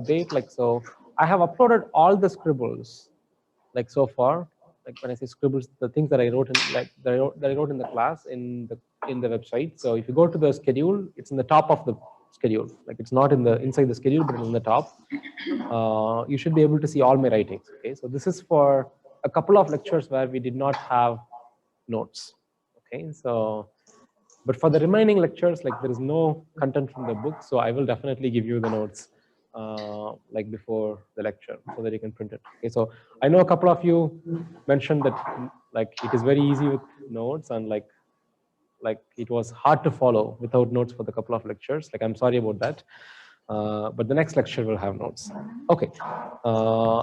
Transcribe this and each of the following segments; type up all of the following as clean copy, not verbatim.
update. Like, so I have uploaded all the scribbles, like so far. Like when I say scribbles, the things that I wrote in, like that I wrote in the class in the website. So if you go to the schedule, it's in the top of the schedule. Like it's not in the inside the schedule, but it's in the top. You should be able to see all my writings. Okay, so this is for a couple of lectures where we did not have notes. Okay, so but for the remaining lectures, like there is no content from the book, so I will definitely give you the notes like before the lecture so that you can print it. Okay, so I know a couple of you mentioned that like it is very easy with notes and like it was hard to follow without notes for the couple of lectures. Like I'm sorry about that, but the next lecture will have notes. Okay,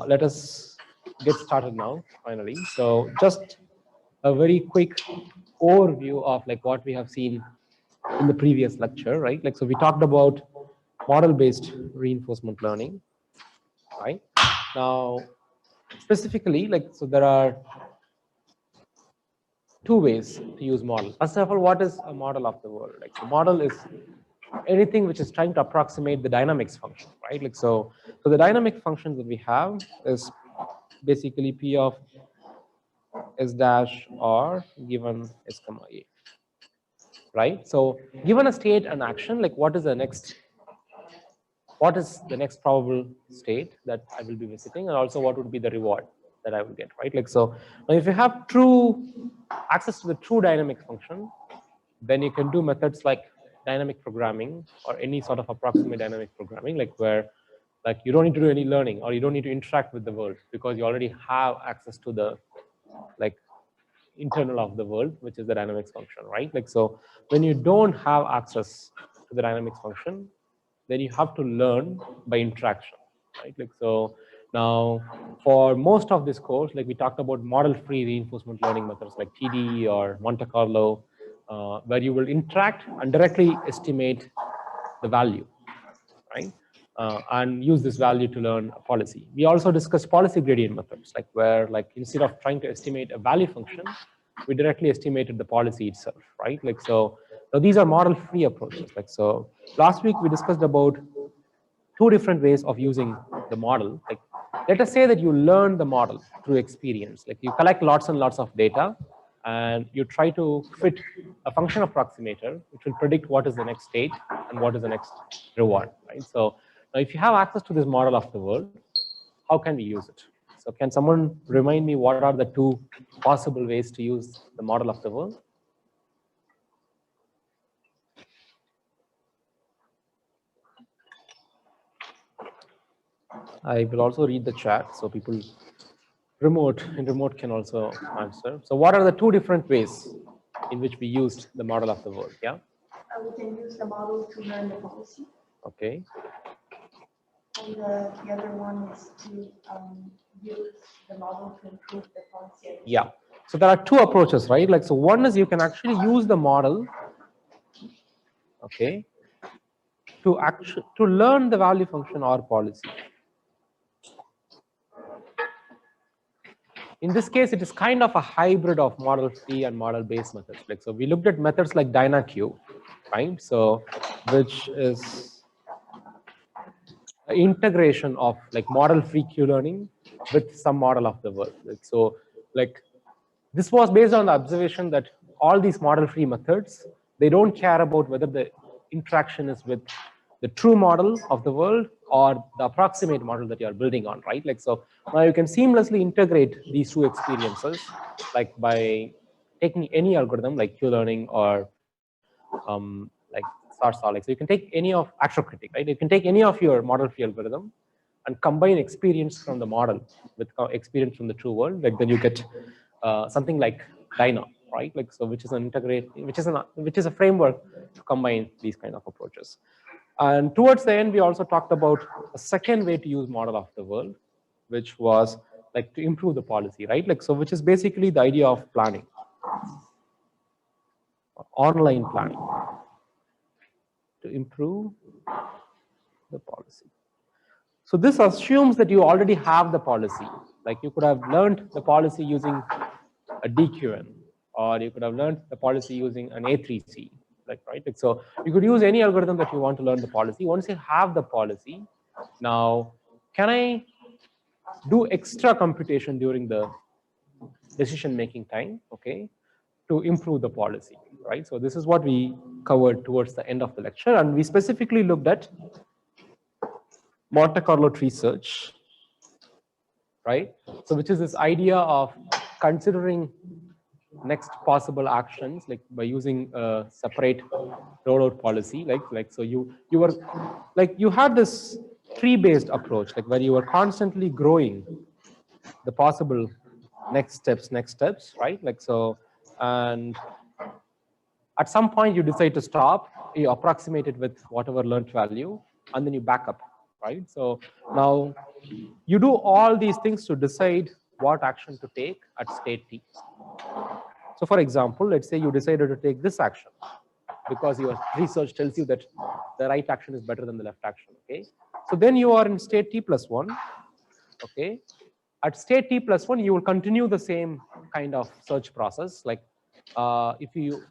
let us get started now. Finally, so just a very quick overview of like what we have seen in the previous lecture, right? Like, so we talked about model-based reinforcement learning, right? Now, specifically, like, so there are two ways to use model. First of all, what is a model of the world? Like, the model is anything which is trying to approximate the dynamics function, right? Like, so the dynamic function that we have is basically P of S dash R given S comma A, right? So given a state and action, like what is the next probable state that I will be visiting, and also what would be the reward that I will get, right? Like, so now if you have true access to the true dynamic function, then you can do methods like dynamic programming or any sort of approximate dynamic programming, like where like you don't need to do any learning or you don't need to interact with the world because you already have access to the like internal of the world, which is the dynamics function, right? Like, so when you don't have access to the dynamics function, then you have to learn by interaction, right? Like, so now for most of this course, like we talked about model-free reinforcement learning methods like TDE or Monte Carlo, where you will interact and directly estimate the value, right? And use this value to learn a policy. We also discussed policy gradient methods, like where like instead of trying to estimate a value function, we directly estimated the policy itself, right? Like, so these are model-free approaches. Like, so last week we discussed about two different ways of using the model. Like, let us say that you learn the model through experience. Like, you collect lots and lots of data, and you try to fit a function approximator, which will predict what is the next state and what is the next reward, right? So now, if you have access to this model of the world, how can we use it? So can someone remind me what are the two possible ways to use the model of the world? I will also read the chat, so people in remote can also answer. So what are the two different ways in which we used the model of the world? Yeah? We can use the model to learn the policy. Okay. And the other one is to use the model to improve the policy. Yeah. So there are two approaches, right? Like, so one is you can actually use the model, okay, to learn the value function or policy. In this case, it is kind of a hybrid of model-free and model-based methods. Like, so we looked at methods like DynaQ, right? So which is an integration of like model-free Q-learning with some model of the world. Like, so like this was based on the observation that all these model-free methods, they don't care about whether the interaction is with the true model of the world or the approximate model that you are building on, right? Like, so now you can seamlessly integrate these two experiences, like by taking any algorithm like Q-learning or like SARS. Like, so you can take any of ActroCritic, right? You can take any of your model-free algorithm and combine experience from the model with experience from the true world. Like, then you get something like Dyna, right? Like, so which is a framework to combine these kind of approaches. And towards the end, we also talked about a second way to use model of the world, which was like to improve the policy, right? Like, so which is basically the idea of planning, online planning, to improve the policy. So this assumes that you already have the policy. Like, you could have learned the policy using a DQN, or you could have learned the policy using an A3C, like, right? Like, so you could use any algorithm that you want to learn the policy. Once you have the policy, Now, can I do extra computation during the decision-making time, okay, to improve the policy, right? So this is what we covered towards the end of the lecture, and we specifically looked at Monte Carlo tree search, right? So which is this idea of considering next possible actions, like by using a separate rollout policy, like so you were like you had this tree-based approach, like where you were constantly growing the possible next steps, right? Like so, and at some point you decide to stop, you approximate it with whatever learned value, and then you back up, right? So now you do all these things to decide what action to take at state t. So for example, let's say you decided to take this action because your research tells you that the right action is better than the left action, okay? So then you are in state t plus 1, okay? At state t plus 1, you will continue the same kind of search process. Like if you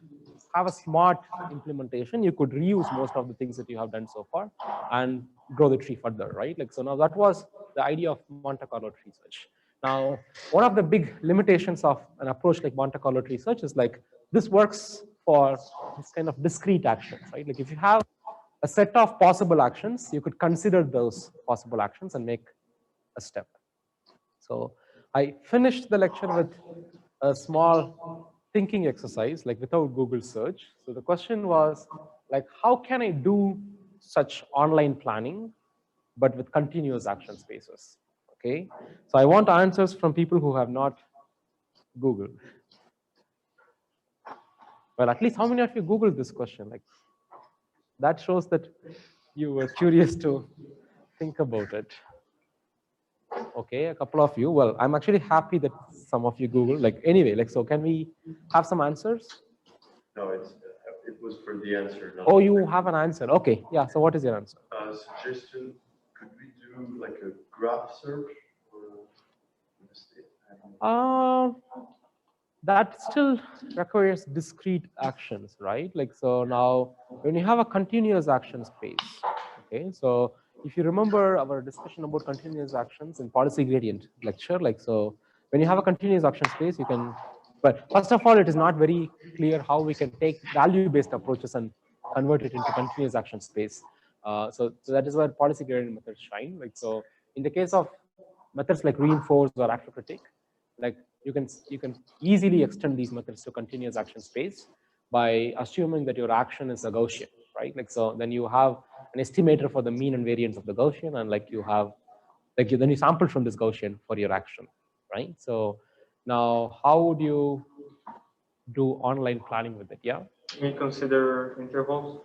have a smart implementation, you could reuse most of the things that you have done so far and grow the tree further, right? Like so now that was the idea of Monte Carlo tree search. Now, one of the big limitations of an approach like Monte Carlo tree search is like this works for this kind of discrete actions, right? Like if you have a set of possible actions, you could consider those possible actions and make a step. So I finished the lecture with a small thinking exercise, like without Google search. So the question was like, how can I do such online planning, but with continuous action spaces? Okay. So I want answers from people who have not Googled. Well, at least how many of you Googled this question? Like that shows that you were curious to think about it. Okay, a couple of you. Well, I'm actually happy that some of you Google. Like anyway, like so, can we have some answers? No, it was for the answer. Not Oh, you have an answer. Okay, yeah. So what is your answer? Suggestion: could we do like a graph search? That still requires discrete actions, right? Like so now, when you have a continuous action space, okay. So if you remember our discussion about continuous actions in policy gradient lecture, like so, when you have a continuous action space, you can. But first of all, it is not very clear how we can take value-based approaches and convert it into continuous action space. So that is where policy gradient methods shine. Like so, in the case of methods like reinforce or actor critique, like you can easily extend these methods to continuous action space by assuming that your action is a Gaussian, right? Like so, then you have an estimator for the mean and variance of the Gaussian, and like you have like then you sample from this Gaussian for your action, right? So now, how would you do online planning with it? Yeah. We consider intervals.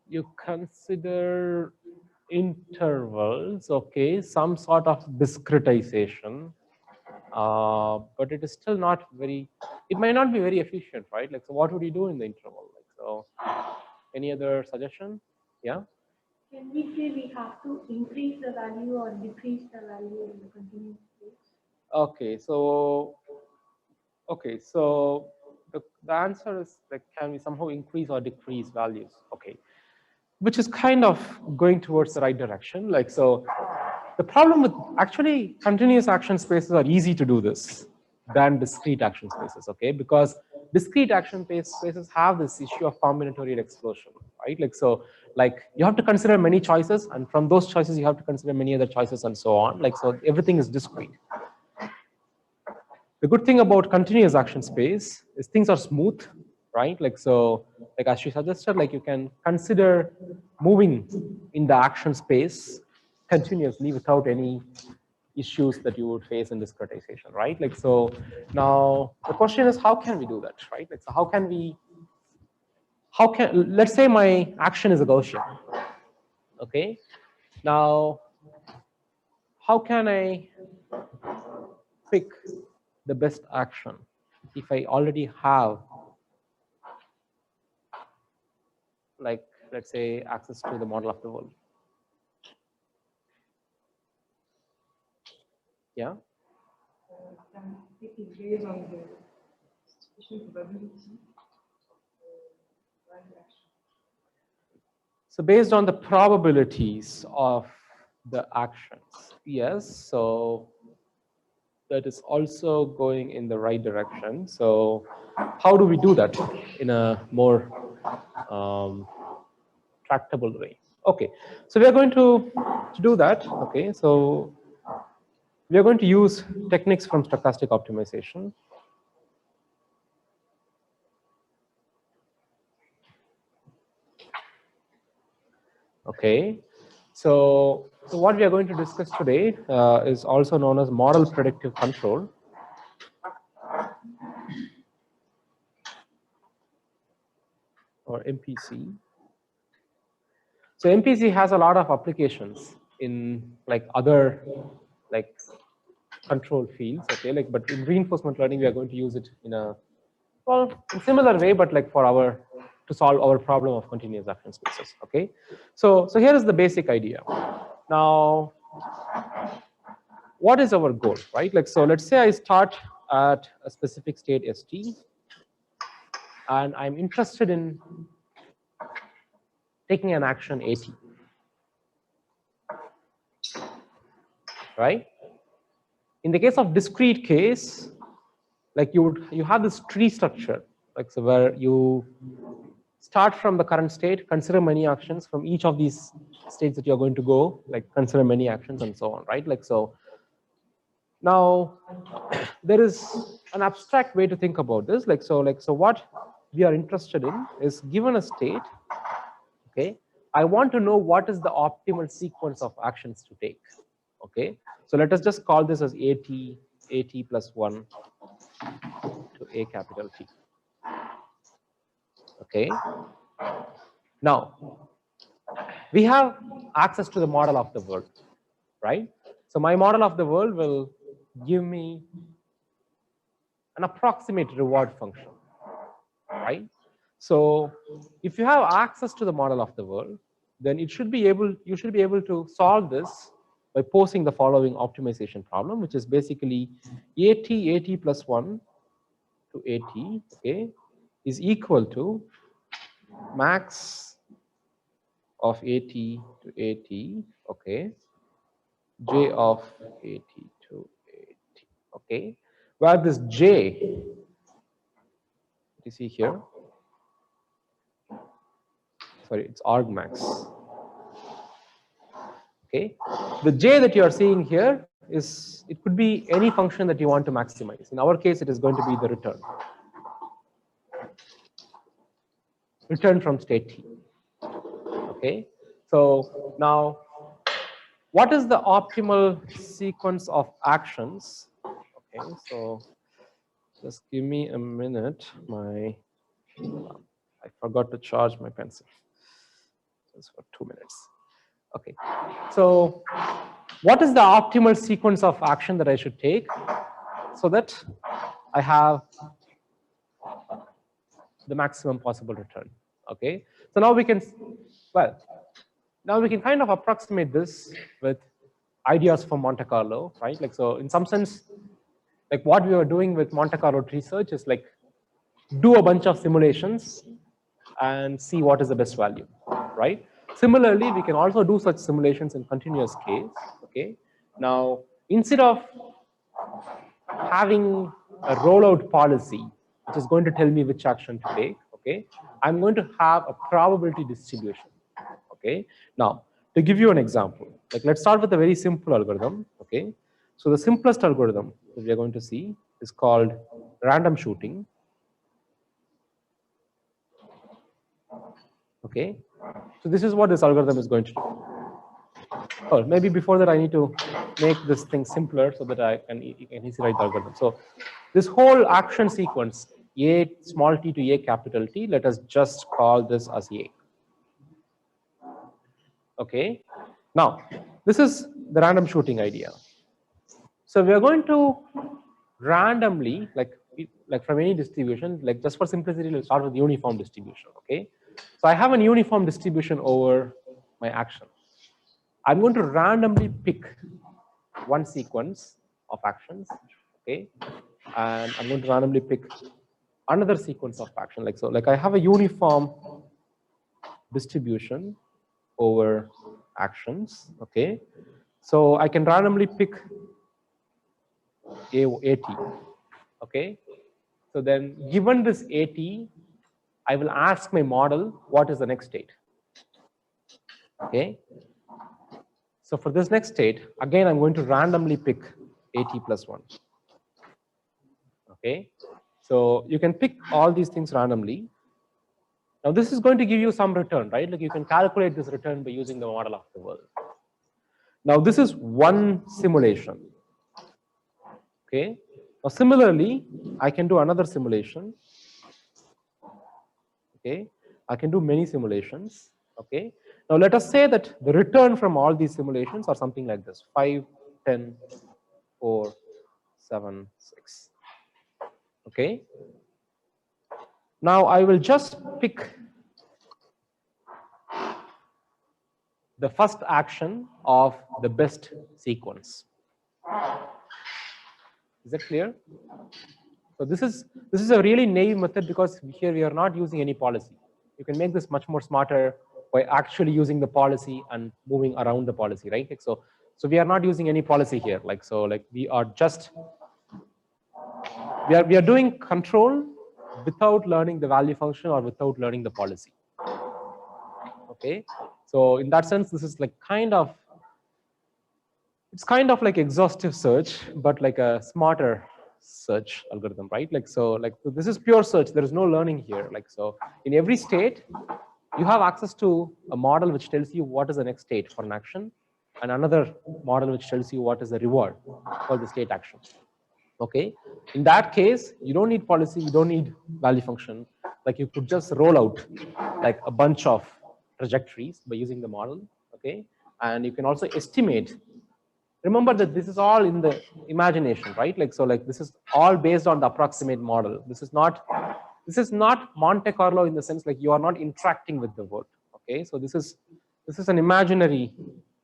You consider intervals, okay, some sort of discretization, but it is still not very, it might not be very efficient, right? Like, so what would you do in the interval? Like, so any other suggestion? Yeah. Can we say we have to increase the value or decrease the value in the continuous space? Okay, so the answer is like, can we somehow increase or decrease values? Okay, which is kind of going towards the right direction. Like, so the problem with actually continuous action spaces are easy to do this than discrete action spaces, okay? Because discrete action spaces have this issue of combinatorial explosion, right? Like, so like you have to consider many choices, and from those choices you have to consider many other choices and so on. Like, so everything is discrete. The good thing about continuous action space is things are smooth, right? Like so, like as she suggested, like you can consider moving in the action space continuously without any issues that you would face in discretization, right? Like so, now the question is, how can we do that, right? Like so, let's say my action is a Gaussian, okay? Now, how can I pick the best action if I already have, like, let's say, access to the model of the world? Yeah. It is based on the distribution probability. So based on the probabilities of the actions, yes, so that is also going in the right direction. So how do we do that in a more tractable way? Okay, so we are going to do that. Okay, so we are going to use techniques from stochastic optimization. Okay, so what we are going to discuss today is also known as model predictive control. Or MPC. So MPC has a lot of applications in like other like control fields. Okay, like but in reinforcement learning we are going to use it in a in similar way, but like for our to solve our problem of continuous action spaces. Okay, so here is the basic idea. Now, what is our goal, right? Like so, let's say I start at a specific state ST, and I'm interested in taking an action AT. Right? In the case of discrete case, like you have this tree structure, like so where you start from the current state, consider many actions from each of these states that you're going to go, like consider many actions and so on, right? Like so. Now, there is an abstract way to think about this, like so what we are interested in is given a state, okay, I want to know what is the optimal sequence of actions to take. Okay, so let us just call this as AT plus 1 to A capital T. Okay, now we have access to the model of the world, right? So my model of the world will give me an approximate reward function, right? So if you have access to the model of the world, then you should be able to solve this by posing the following optimization problem, which is basically AT plus 1 to AT, okay, is equal to max of AT to AT, okay, J of AT to AT, okay, where this J, you see here, sorry, it's argmax. Okay, the J that you are seeing here is, it could be any function that you want to maximize. In our case, it is going to be the return from state T. Okay, so now what is the optimal sequence of actions? Okay, so just give me a minute. I forgot to charge my pencil. Just for 2 minutes. Okay, so what is the optimal sequence of action that I should take so that I have the maximum possible return? Okay, so now we can, well, now we can kind of approximate this with ideas from Monte Carlo, right? Like, so in some sense, like what we were doing with Monte Carlo tree search is like do a bunch of simulations and see what is the best value, right? Similarly, we can also do such simulations in continuous case, okay? Now, instead of having a rollout policy, which is going to tell me which action to take, okay, I'm going to have a probability distribution, okay? Now, to give you an example, like let's start with a very simple algorithm, okay? So the simplest algorithm that we are going to see is called random shooting. Okay, so this is what this algorithm is going to do. Oh, maybe before that I need to make this thing simpler so that I can easily write the algorithm. So this whole action sequence, A small t to A capital T, let us just call this as A. Okay, now this is the random shooting idea. So we are going to randomly, like from any distribution, like just for simplicity, let's start with uniform distribution. Okay, so I have a uniform distribution over my action. I'm going to randomly pick one sequence of actions, okay, and I'm going to randomly pick another sequence of action. Like so, like I have a uniform distribution over actions. Okay, so I can randomly pick AT. Okay, so then given this AT, I will ask my model what is the next state. Okay, so for this next state, again I'm going to randomly pick AT plus 1. Okay, so you can pick all these things randomly. Now this is going to give you some return, right? Like you can calculate this return by using the model of the world. Now this is one simulation. Okay, now similarly, I can do another simulation. Okay, I can do many simulations. Okay, now let us say that the return from all these simulations are something like this: 5, 10, 4, 7, 6. Okay, now I will just pick the first action of the best sequence. Is that clear? So this is a really naive method because here we are not using any policy. You can make this much more smarter by actually using the policy and moving around the policy, right? Like so we are not using any policy here. Like we are just we are doing control without learning the value function or without learning the policy. Okay, so in that sense, this is like it's kind of like exhaustive search, but like a smarter search algorithm, right? Like so this is pure search. There is no learning here. Like so, in every state, you have access to a model which tells you what is the next state for an action, and another model which tells you what is the reward for the state action. Okay, in that case, you don't need policy, you don't need value function. Like you could just roll out like a bunch of trajectories by using the model. Okay, and you can also estimate. Remember that this is all in the imagination, right? Like so, like this is all based on the approximate model. This is not Monte Carlo in the sense like you are not interacting with the world. Okay, so this is an imaginary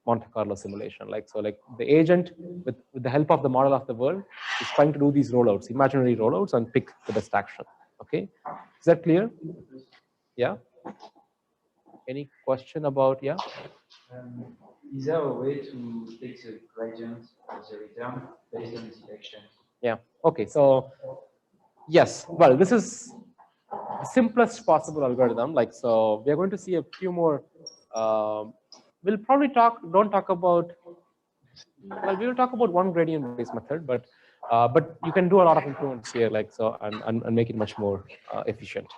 Monte Carlo simulation. Like so, like the agent with the help of the model of the world is trying to do these rollouts, imaginary rollouts, and pick the best action. Okay, is that clear? Yeah. Any question about Is there a way to take the gradient of the return based on the action? Yeah. Okay. So yes. Well, this is the simplest possible algorithm. Like so, we are going to see a few more. We'll probably don't talk about. Well, we will talk about one gradient-based method, but you can do a lot of improvements here, like so, and make it much more efficient.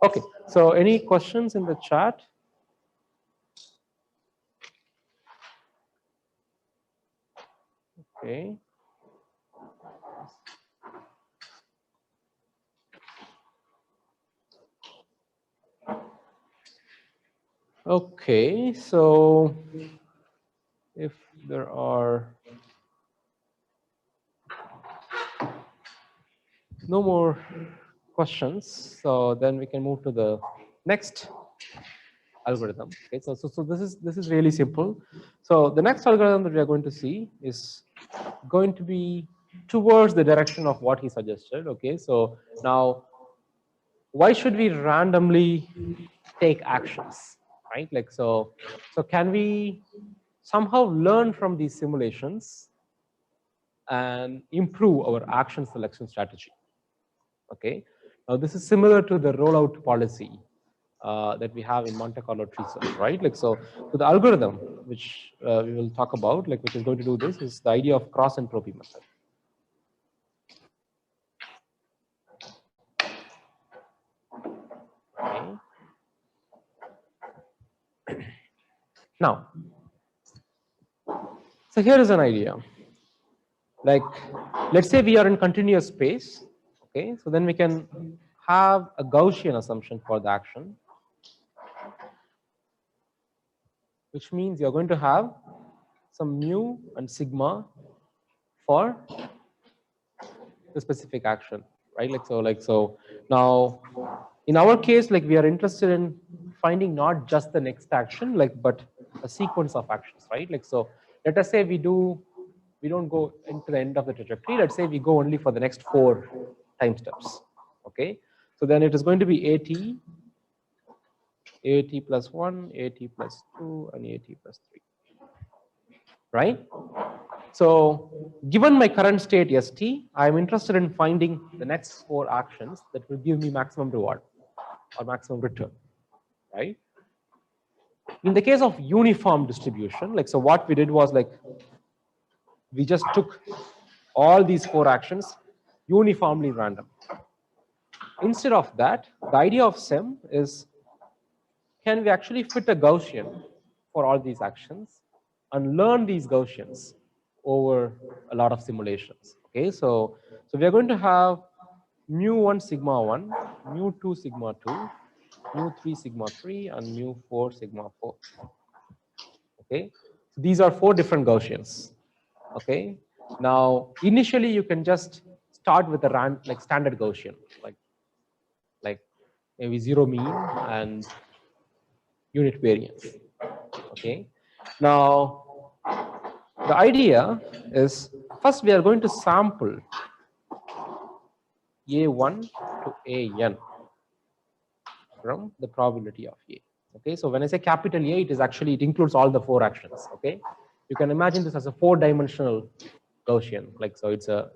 Okay. So, any questions in the chat? Okay. Okay, so if there are no more questions, so then we can move to the next algorithm. Okay, so this is really simple. So the next algorithm that we are going to see is going to be towards the direction of what he suggested. Okay, so now why should we randomly take actions, right? Like so can we somehow learn from these simulations and improve our action selection strategy? Okay, now this is similar to the rollout policy that we have in Monte Carlo tree search, right? Like so the algorithm which we will talk about, like which is going to do this, is the idea of cross entropy method. Okay. Now, so here is an idea. Like, let's say we are in continuous space. Okay, so then we can have a Gaussian assumption for the action, which means you're going to have some mu and sigma for the specific action, right? Like so now in our case, like we are interested in finding not just the next action, like but a sequence of actions, right? Like so let us say we don't go into the end of the trajectory. Let's say we go only for the next 4 time steps. Okay, so then it is going to be AT AT plus 1, AT plus 2, and AT plus 3. Right? So given my current state ST, I am interested in finding the next 4 actions that will give me maximum reward or maximum return. Right? In the case of uniform distribution, like so what we did was like we just took all these 4 actions uniformly random. Instead of that, the idea of SEM is, can we actually fit a Gaussian for all these actions and learn these Gaussians over a lot of simulations? Okay, so we are going to have mu1 sigma 1, mu2 sigma 2, mu3 sigma 3, and mu4 sigma 4. Okay, so these are 4 different Gaussians. Okay, now initially you can just start with a like standard Gaussian, like maybe 0 mean and unit variance. Okay, now the idea is, first we are going to sample A1 to AN from the probability of A. Okay, so when I say capital A, it includes all the 4 actions. Okay, you can imagine this as a 4-dimensional Gaussian, like so it's a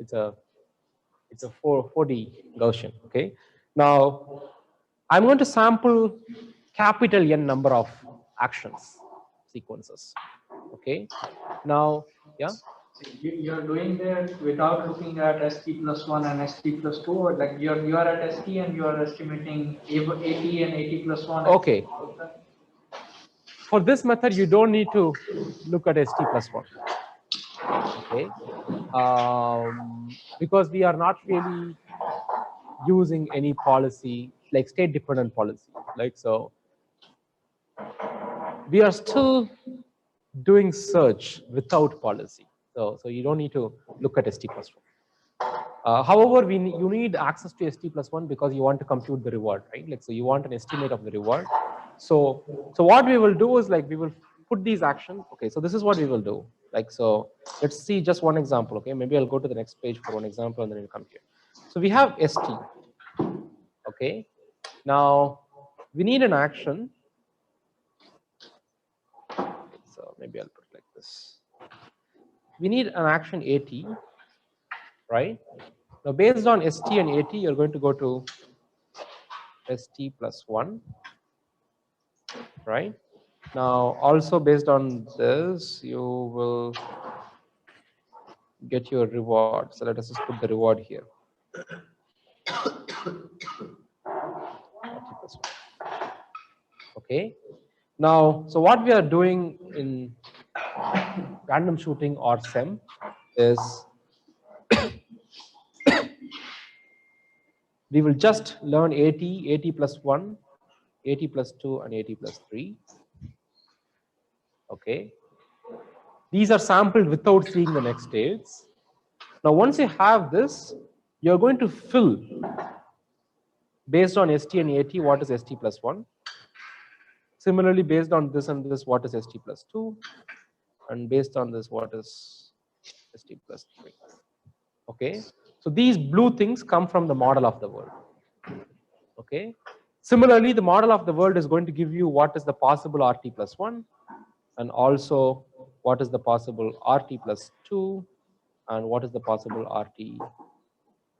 4D Gaussian. Okay, now I'm going to sample capital N number of actions sequences. Okay, now yeah. You're doing that without looking at ST plus 1 and ST plus 2, or like you are at ST and you are estimating AT and AT plus 1. Okay. For this method, you don't need to look at ST plus 1. Okay, because we are not really using any policy like state dependent policy. Like so, we are still doing search without policy. So you don't need to look at ST plus 1. However, you need access to ST plus 1 because you want to compute the reward, right? Like so, you want an estimate of the reward. So what we will do is like we will put these actions. Okay, so this is what we will do. Like so, let's see just one example. Okay, maybe I'll go to the next page for one example and then we'll come here. So we have ST. Okay, now we need an action. So maybe I'll put it like this. We need an action AT, right? Now based on ST and AT, you're going to go to ST plus 1, right? Now also based on this, you will get your reward. So let us just put the reward here. Okay. Now, so what we are doing in random shooting or SEM is we will just learn AT, AT plus 1, AT plus 2, and AT plus 3. Okay. These are sampled without seeing the next states. Now, once you have this, you're going to fill based on ST and AT, what is ST plus 1? Similarly, based on this and this, what is ST plus 2? And based on this, what is ST plus 3? Okay. So these blue things come from the model of the world. Okay. Similarly, the model of the world is going to give you what is the possible RT plus 1, and also what is the possible RT plus 2, and what is the possible RT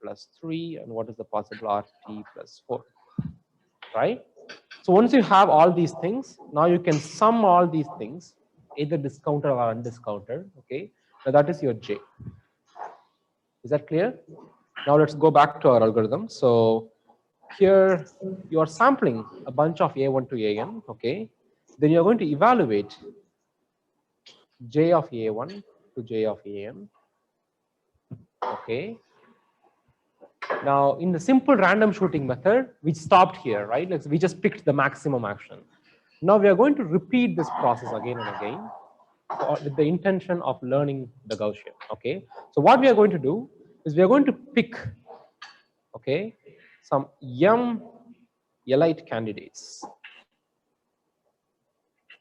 plus 3, and what is the possible RT plus 4. Right? So once you have all these things, now you can sum all these things, either discounted or undiscounted. Okay. Now that is your J. Is that clear? Now let's go back to our algorithm. So here you are sampling a bunch of A1 to AN. Okay. Then you're going to evaluate J of A1 to J of AN. Okay. Now, in the simple random shooting method, we stopped here, right? Like, we just picked the maximum action. Now, we are going to repeat this process again and again with the intention of learning the Gaussian. Okay. So, what we are going to do is we are going to pick, okay, some M elite candidates,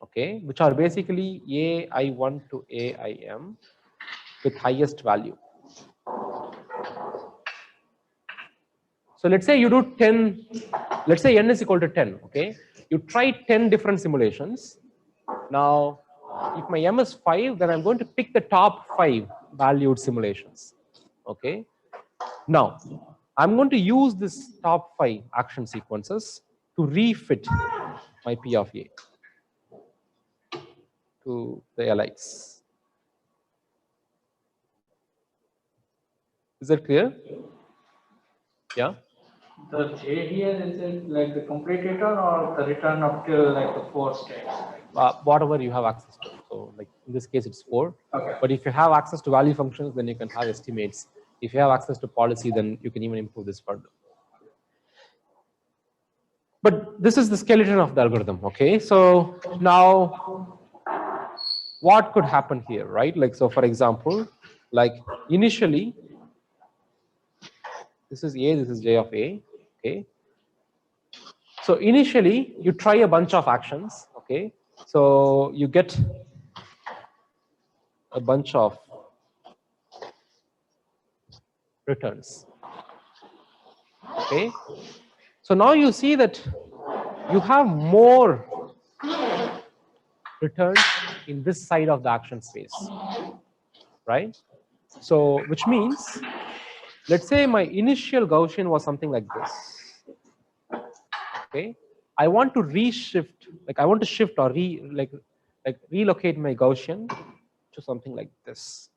okay, which are basically AI1 to AIM with highest value. So let's say you do 10 let's say n is equal to 10, okay? You try 10 different simulations. Now, if my m is 5, then I'm going to pick the top 5 valued simulations, okay? Now, I'm going to use this top 5 action sequences to refit my P of A to the LIs. Is that clear? Yeah? The J here, is it like the complete return or the return up till like the 4 steps? Whatever you have access to. So like in this case, it's 4. Okay. But if you have access to value functions, then you can have estimates. If you have access to policy, then you can even improve this further. But this is the skeleton of the algorithm, okay? So now what could happen here, right? Like, so for example, like initially, this is A, this is J of A, okay? So initially, you try a bunch of actions, okay? So you get a bunch of returns, okay? So now you see that you have more returns in this side of the action space, right? So which means, let's say my initial Gaussian was something like this, okay? I want to reshift, like I want to shift or relocate my Gaussian to something like this,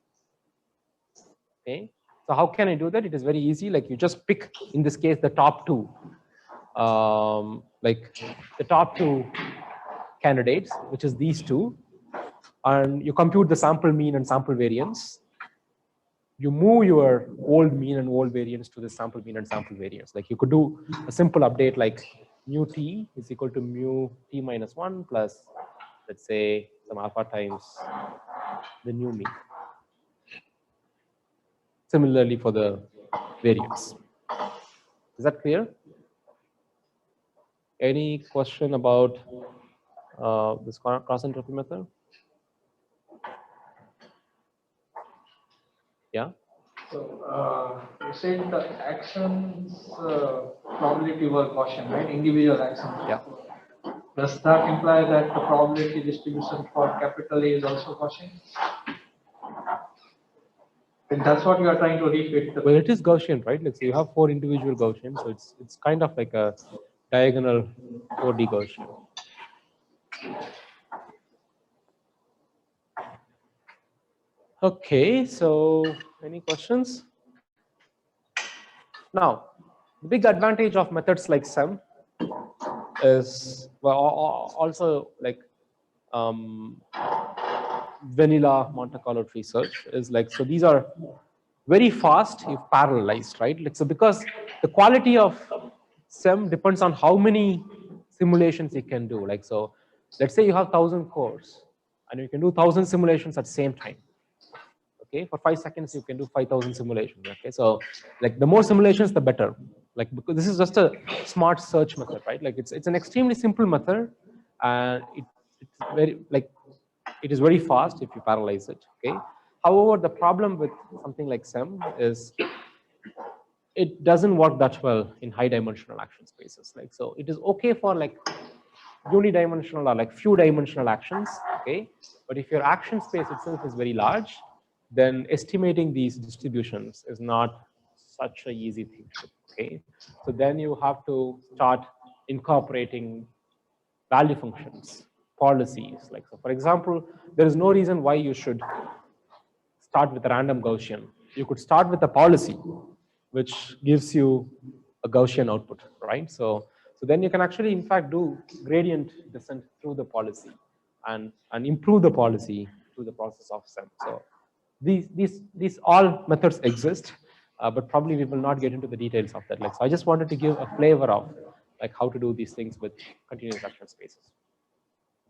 okay? So how can I do that? It is very easy. Like you just pick, in this case, the top 2, like the top 2 candidates, which is these 2, and you compute the sample mean and sample variance. You move your old mean and old variance to the sample mean and sample variance. Like you could do a simple update like mu t is equal to mu t minus 1 plus, let's say, some alpha times the new mean. Similarly for the variance. Is that clear? Any question about this cross entropy method? Yeah. So you said the actions probability were Gaussian, right? Individual actions. Yeah. Does that imply that the probability distribution for capital A is also Gaussian? And that's what you are trying to refit. Well, it is Gaussian, right? Like, so you have 4 individual Gaussians, so it's kind of like a diagonal 4D Gaussian. Okay, so any questions? Now, the big advantage of methods like SEM is, well, also like vanilla Monte Carlo tree search is like, so these are very fast if parallelized, right? Like, so because the quality of SEM depends on how many simulations you can do. Like, so let's say you have 1,000 cores and you can do 1,000 simulations at the same time. Okay, for 5 seconds you can do 5,000 simulations. Okay, so like the more simulations, the better. Like, because this is just a smart search method, right? Like it's an extremely simple method, and it's very like it is very fast if you parallelize it. Okay. However, the problem with something like SEM is it doesn't work that well in high dimensional action spaces. Like, so it is okay for like unidimensional or like few dimensional actions. Okay, but if your action space itself is very large, then estimating these distributions is not such an easy thing to do, okay? So then you have to start incorporating value functions, policies. Like, so for example, there is no reason why you should start with a random Gaussian. You could start with a policy, which gives you a Gaussian output, right? So then you can actually, in fact, do gradient descent through the policy and improve the policy through the process of SEM. So these all methods exist, but probably we will not get into the details of that. Like, so I just wanted to give a flavor of like how to do these things with continuous action spaces.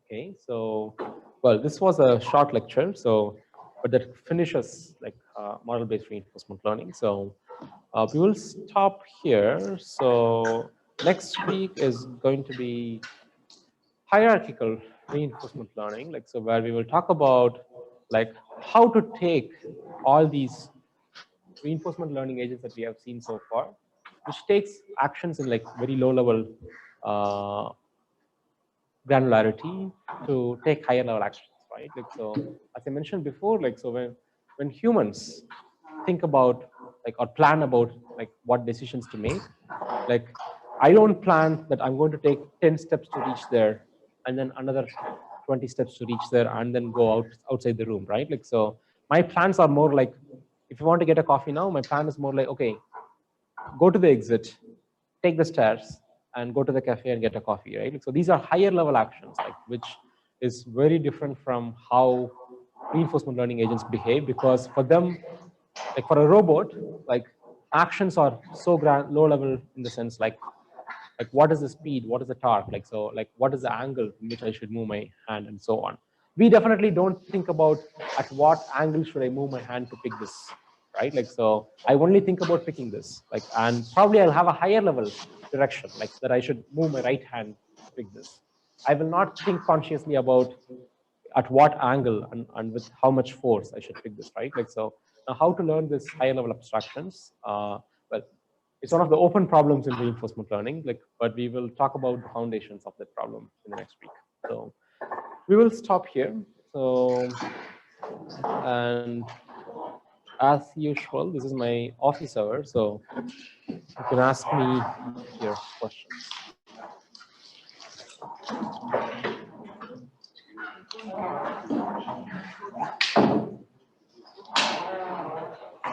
Okay, so well, this was a short lecture, so but that finishes like model-based reinforcement learning. So we will stop here. So next week is going to be hierarchical reinforcement learning, like, so where we will talk about like how to take all these reinforcement learning agents that we have seen so far which takes actions in like very low level granularity to take higher level actions, right? Like, so as I mentioned before, like, so when humans think about like or plan about like what decisions to make, like I don't plan that I'm going to take 10 steps to reach there and then another 20 steps to reach there and then go outside the room, right? Like, so my plans are more like, if you want to get a coffee now, my plan is more like, okay, go to the exit, take the stairs, and go to the cafe and get a coffee, right? Like, so these are higher level actions, like which is very different from how reinforcement learning agents behave, because for them, like for a robot, like actions are so low level in the sense like what is the speed, what is the torque, like so like what is the angle in which I should move my hand and so on. We definitely don't think about at what angle should I move my hand to pick this, right? Like, so I only think about picking this, like, and probably I'll have a higher level direction, like that I should move my right hand to pick this. I will not think consciously about at what angle and with how much force I should pick this, right? Like, so now how to learn this higher level abstractions? Well, it's one of the open problems in reinforcement learning, like, but we will talk about the foundations of that problem in the next week. So we will stop here. So, and as usual, this is my office hour, so you can ask me your questions.